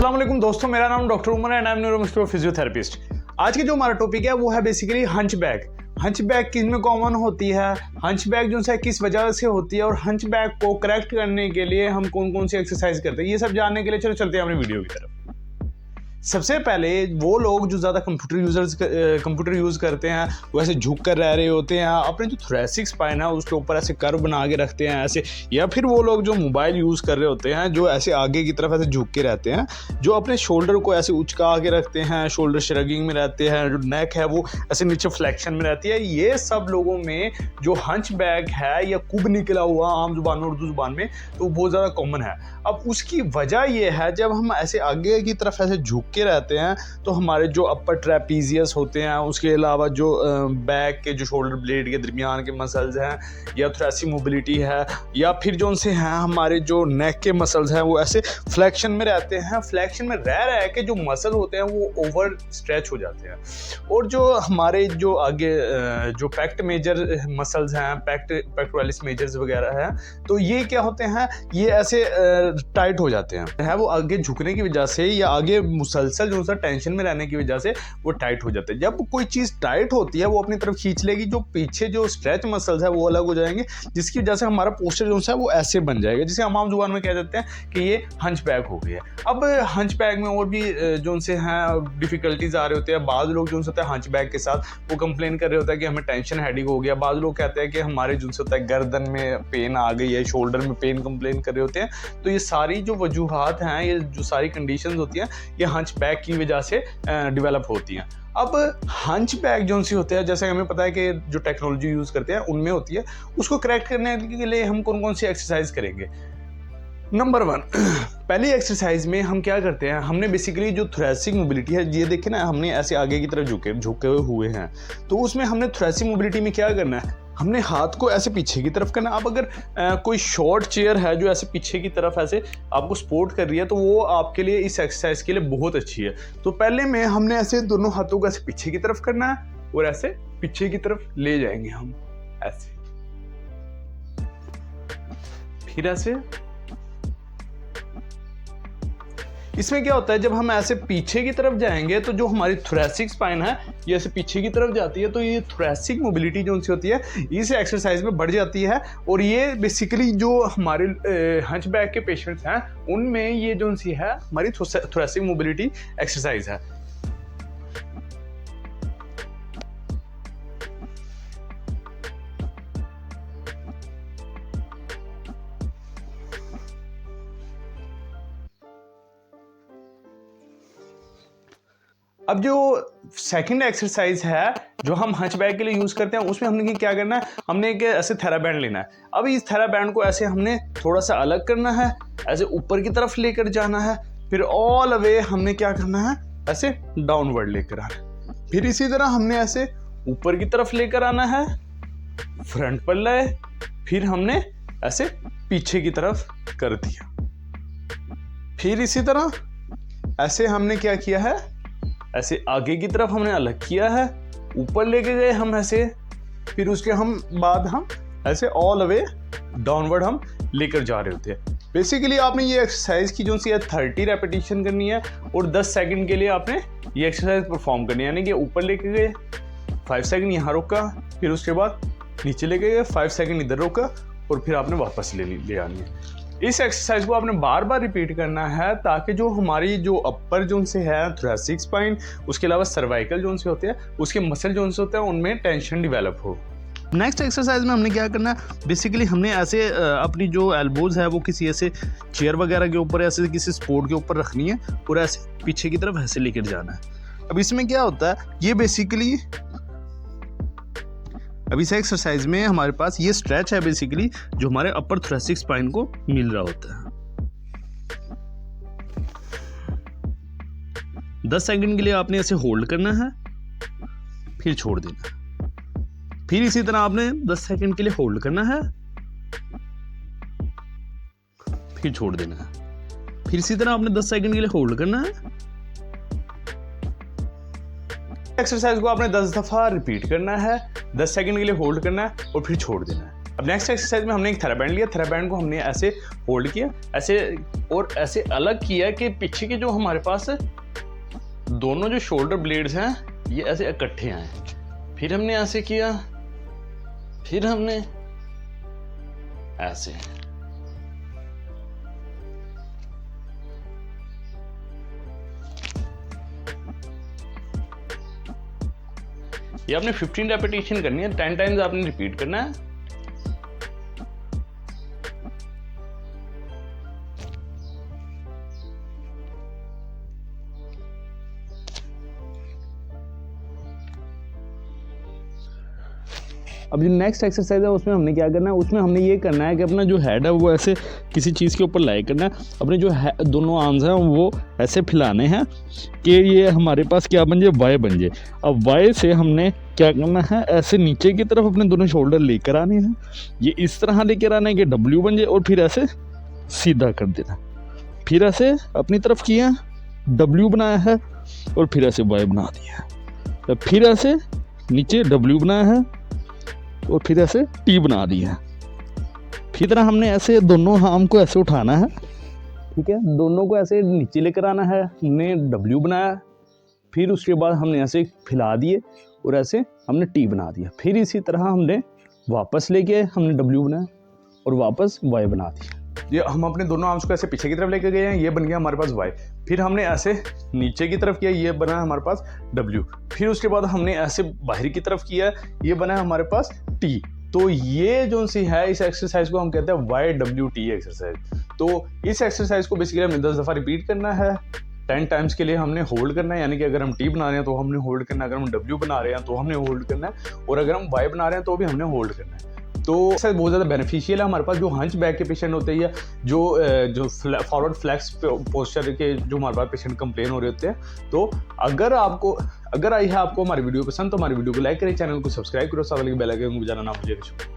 अस्सलाम वालेकुम दोस्तों, मेरा नाम डॉक्टर उमर है and I am neuromuscular physiotherapist. आज की जो हमारा टॉपिक है वो है बेसिकली हंचबैक। हंचबैक किस में कॉमन होती है, हंचबैक जो है किस वजह से होती है और हंचबैक को करेक्ट करने के लिए हम कौन कौन सी एक्सरसाइज करते हैं, ये सब जानने के लिए चलो चलते हैं अपनी वीडियो की तरफ। सबसे पहले वो लोग जो ज़्यादा कंप्यूटर यूज़ करते हैं वो ऐसे झुक कर रह रहे होते हैं, अपने जो थोरेसिक स्पाइन है उसके ऊपर ऐसे कर्व बना के रखते हैं ऐसे, या फिर वो लोग जो मोबाइल यूज़ कर रहे होते हैं जो ऐसे आगे की तरफ ऐसे झुक के रहते हैं, जो अपने शोल्डर को ऐसे उचका के रखते हैं, शोल्डर श्रगिंग में रहते हैं, जो नेक है वो ऐसे नीचे फ्लेक्शन में रहती है। ये सब लोगों में जो हंचबैक है या कुब निकला हुआ आम जुबान में उर्दू जुबान में तो बहुत ज़्यादा कॉमन है। अब उसकी वजह ये है जब हम ऐसे आगे की तरफ ऐसे झुक के रहते हैं तो हमारे जो अपर ट्रेपीजियस होते हैं, उसके अलावा जो बैक के जो शोल्डर ब्लेड के दरमियान के मसल्स हैं या थोरेसिक मोबिलिटी है, या फिर जो उनसे हैं हमारे जो नेक के मसल्स हैं वो ऐसे फ्लेक्शन में रहते हैं। फ्लेक्शन में रह के जो मसल होते हैं वो ओवर स्ट्रेच हो जाते हैं, और जो हमारे जो आगे जो पैक्ट मेजर मसल्स हैं, पेक्टोरलिस मेजर्स वगैरह हैं, तो ये क्या होते हैं, ये ऐसे टाइट हो जाते हैं। वो आगे झुकने की वजह से या आगे मुसलसल जो टेंशन में रहने की वजह से वो टाइट हो जाते हैं। जब कोई चीज़ टाइट होती है वो अपनी तरफ खींच लेगी, जो पीछे जो स्ट्रेच मसल्स है वो अलग हो जाएंगे, जिसकी वजह से हमारा पोस्चर जो है वो ऐसे बन जाएगा, जिसे हम आम जुबान में कह देते हैं कि ये हंचबैक हो गई है। अब हंचबैक में और भी जो उनसे हैं डिफिकल्टीज आ रहे होते हैं। बाद लोग जो होता है हंचबैक के साथ वो कंप्लेन कर रहे होते हैं कि हमें टेंशन हेडेक हो गया। बाद लोग कहते हैं कि हमारे जो होता है गर्दन में पेन आ गई है, शोल्डर में पेन कंप्लेन कर रहे होते हैं। तो ये सारी जो वजूहात हैं, ये जो सारी कंडीशंस होती हैं, ये हंचबैक की वजह से डेवलप होती हैं। अब हंचबैक जो सी होते हैं, जैसे हमें पता है कि जो टेक्नोलॉजी यूज़ करते हैं उनमें होती है, उसको करेक्ट करने के लिए हम कौन कौन सी एक्सरसाइज करेंगे। नंबर 1, पहली एक्सरसाइज में हम क्या करते हैं, हमने बेसिकली जो थोरेसिक मोबिलिटी है, ये देखे ना, हमने ऐसे आगे की तरफ झुके हुए हैं, तो उसमें हमने थोरेसिक मोबिलिटी में क्या करना है, हमने हाथ को ऐसे पीछे की तरफ करना। अब अगर कोई शॉर्ट चेयर है जो ऐसे पीछे की तरफ ऐसे आपको सपोर्ट कर रही है तो वो आपके लिए इस एक्सरसाइज के लिए बहुत अच्छी है। तो पहले में हमने ऐसे दोनों हाथों को ऐसे पीछे की तरफ करना है और ऐसे पीछे की तरफ ले जाएंगे हम ऐसे, फिर ऐसे। इसमें क्या होता है, जब हम ऐसे पीछे की तरफ जाएंगे तो जो हमारी थोरेसिक स्पाइन है ये ऐसे पीछे की तरफ जाती है, तो ये थोरेसिक मोबिलिटी जो उनसे होती है इस एक्सरसाइज में बढ़ जाती है। और ये बेसिकली जो हमारे हंचबैक के पेशेंट्स हैं उनमें ये जो उनसी है हमारी थोरेसिक मोबिलिटी एक्सरसाइज है। अब जो सेकंड एक्सरसाइज है जो हम हंचबैक के लिए यूज करते हैं, उसमें हमने क्या करना है, हमने एक ऐसे थेराबैंड लेना है। अब इस थेराबैंड को ऐसे हमने थोड़ा सा अलग करना है, ऐसे ऊपर की तरफ लेकर जाना है, फिर ऑल अवे हमने क्या करना है, ऐसे डाउनवर्ड लेकर आना है। फिर इसी तरह हमने ऐसे ऊपर की तरफ लेकर आना है, फ्रंट पर लाए, फिर हमने ऐसे पीछे की तरफ कर दिया। फिर इसी तरह ऐसे हमने क्या किया है, ऐसे आगे की तरफ हमने अलग किया है, ऊपर लेके गए हम ऐसे, फिर उसके बाद हम ऐसे ऑल अवे डाउनवर्ड हम लेकर जा रहे होते हैं। बेसिकली आपने ये एक्सरसाइज की जो सी 30 रेपिटेशन करनी है और 10 सेकंड के लिए आपने ये एक्सरसाइज परफॉर्म करनी है। यानी कि ऊपर लेके गए 5 सेकंड यहाँ रोका, फिर उसके बाद नीचे लेके गए 5 सेकंड इधर रोका, और फिर आपने वापस ले आनी है। इस एक्सरसाइज को आपने बार बार रिपीट करना है ताकि जो हमारी जो अपर जोन से है थोरेसिक स्पाइन, उसके अलावा सर्वाइकल जोन से होते हैं, उसके मसल जोन से होते हैं, उनमें टेंशन डेवलप हो। नेक्स्ट एक्सरसाइज में हमने क्या करना है, बेसिकली हमने ऐसे अपनी जो एल्बोज है वो किसी ऐसे चेयर वगैरह के ऊपर, ऐसे किसी सपोर्ट के ऊपर रखनी है और ऐसे पीछे की तरफ ऐसे लेकर जाना है। अब इसमें क्या होता है, ये बेसिकली अब इस एक्सरसाइज में हमारे पास ये स्ट्रेच है बेसिकली जो हमारे अपर थोरेसिक स्पाइन को मिल रहा होता है। 10 सेकंड के लिए आपने ऐसे होल्ड करना है, फिर छोड़ देना है। फिर इसी तरह आपने 10 सेकंड के लिए होल्ड करना है, फिर छोड़ देना है। फिर इसी तरह आपने 10 सेकंड के लिए होल्ड करना है। एक्सरसाइज को आपने 10 दफा रिपीट करना है, 10 सेकंड के लिए होल्ड करना है और फिर छोड़ देना है। अब नेक्स्ट एक्सरसाइज में हमने एक थेराबैंड लिया, थेराबैंड को हमने ऐसे होल्ड किया, ऐसे और ऐसे अलग किया कि पीछे के जो हमारे पास दोनों जो शोल्डर ब्लेड्स हैं ये ऐसे इकट्ठे आए। फिर हमने ऐसे किया, फिर हमने ऐसे। ये आपने 15 रेपिटेशन करनी है, 10 टाइम्स आपने रिपीट करना है। अब जो नेक्स्ट एक्सरसाइज है उसमें हमने क्या करना है, उसमें हमने ये करना है कि अपना जो हेड है वो ऐसे किसी चीज़ के ऊपर लाई करना है, अपने जो दोनों आर्म्स हैं वो ऐसे फैलाने हैं कि ये हमारे पास क्या बन जाए, वाई बन जाए। अब वाई से हमने क्या करना है, ऐसे नीचे की तरफ अपने दोनों शोल्डर लेकर आने हैं, ये इस तरह लेकर आना है कि डब्ल्यू बन जाए और फिर ऐसे सीधा कर देना। फिर ऐसे अपनी तरफ किया, डब्ल्यू बनाया है और फिर ऐसे वाई बना दिया, फिर ऐसे नीचे डब्ल्यू बनाया है और फिर ऐसे टी बना दिया। फिर तरह हमने ऐसे दोनों आर्म को ऐसे उठाना है, ठीक है, दोनों को ऐसे नीचे लेकर आना है, हमने डब्ल्यू बनाया, फिर उसके बाद हमने ऐसे फैला दिए और ऐसे हमने टी बना दिया। फिर इसी तरह हमने वापस लेके हमने डब्ल्यू बनाया और वापस वाई बना दिया। ये हम अपने दोनों आर्म्स को ऐसे पीछे की तरफ लेके गए हैं, ये बन गया हमारे पास वाई। फिर हमने ऐसे नीचे की तरफ किया, ये बना हमारे पास डब्ल्यू। फिर उसके बाद हमने ऐसे बाहर की तरफ किया, ये बना हमारे पास टी। तो ये जो सी है इस एक्सरसाइज को हम कहते हैं YWT एक्सरसाइज। तो इस एक्सरसाइज को बेसिकली हमें 10 दफ़ा रिपीट करना है, 10 टाइम्स के लिए हमने होल्ड करना है, यानी कि अगर हम टी बना रहे हैं तो हमने होल्ड करना है, अगर हम डब्ल्यू बना रहे हैं तो हमने होल्ड करना है, और अगर हम वाई बना रहे हैं तो भी हमने होल्ड करना है। तो एक्सरसाइज बहुत ज़्यादा बेनिफिशियल है हमारे पास जो हंच बैक के पेशेंट होते हैं या जो फॉरवर्ड फ्लैक्स पोस्चर के जो हमारे पास पेशेंट कंप्लेन हो रहे होते हैं। तो अगर आई है आपको हमारी वीडियो पसंद तो हमारी वीडियो को लाइक करें, चैनल को सब्सक्राइब करो, साथ वाले बेल आइकन को बजाना ना भूलिएगा।